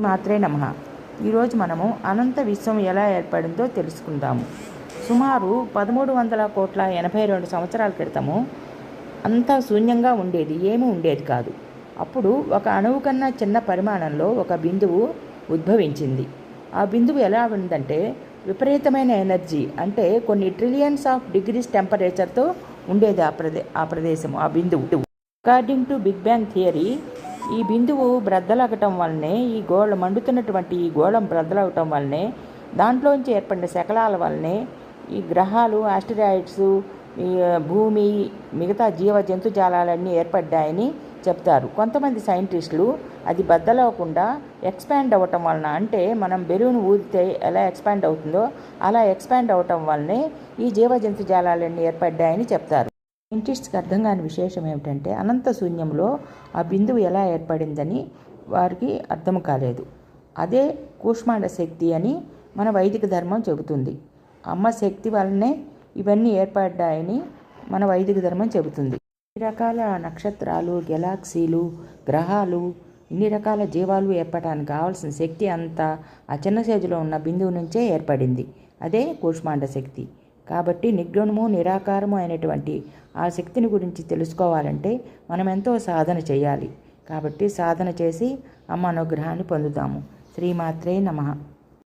మాత్రే నమః. ఈరోజు మనము అనంత విశ్వం ఎలా ఏర్పడిందో తెలుసుకుందాము. సుమారు 1382 సంవత్సరాల క్రితము అంతా శూన్యంగా ఉండేది, ఏమీ ఉండేది కాదు. అప్పుడు ఒక అణువు కన్నా చిన్న పరిమాణంలో ఒక బిందువు ఉద్భవించింది. ఆ బిందువు ఎలా ఉందంటే విపరీతమైన ఎనర్జీ, అంటే కొన్ని ట్రిలియన్స్ ఆఫ్ డిగ్రీస్ టెంపరేచర్తో ఉండేది ఆ ప్రదేశం, ఆ బిందువు. According to big bang theory, ఈ బిందువు బ్రద్దలగటం వల్లనే మండుతున్నటువంటి ఈ గోళం బ్రద్దలవటం వల్లనే, దాంట్లోంచి ఏర్పడిన శకలాల వల్లనే ఈ గ్రహాలు, ఆస్టరాయిడ్స్, ఈ భూమి, మిగతా జీవ జంతుజాలాలన్నీ ఏర్పడ్డాయని చెప్తారు. కొంతమంది సైంటిస్టులు అది బద్దలవకుండా ఎక్స్పాండ్ అవ్వటం వలన, అంటే మనం బెలూన్ ఊదితే ఎలా ఎక్స్పాండ్ అవుతుందో అలా ఎక్స్పాండ్ అవ్వటం వల్లనే ఈ జీవ జంతుజాలాలన్నీ ఏర్పడ్డాయని చెప్తారు. సైంటిస్ట్కి అర్థం కాని విశేషం ఏమిటంటే అనంత శూన్యంలో ఆ బిందువు ఎలా ఏర్పడిందని వారికి అర్థం కాలేదు. అదే కూష్మాండ శక్తి అని మన వైదిక ధర్మం చెబుతుంది. అమ్మ శక్తి వల్లనే ఇవన్నీ ఏర్పడ్డాయని మన వైదిక ధర్మం చెబుతుంది. ఇన్ని రకాల నక్షత్రాలు, గెలాక్సీలు, గ్రహాలు, ఇన్ని రకాల జీవాలు ఏర్పడడానికి కావాల్సిన శక్తి అంతా ఆ చిన్న సైజులో ఉన్న బిందువు నుంచే ఏర్పడింది. అదే కూష్మాండ శక్తి. కాబట్టి నిర్గుణము, నిరాకారము అయినటువంటి ఆ శక్తిని గురించి తెలుసుకోవాలంటే మనం ఎంతో సాధన చేయాలి. కాబట్టి సాధన చేసి అమ్మ అనుగ్రహాన్ని పొందుతాము. శ్రీమాత్రే నమః.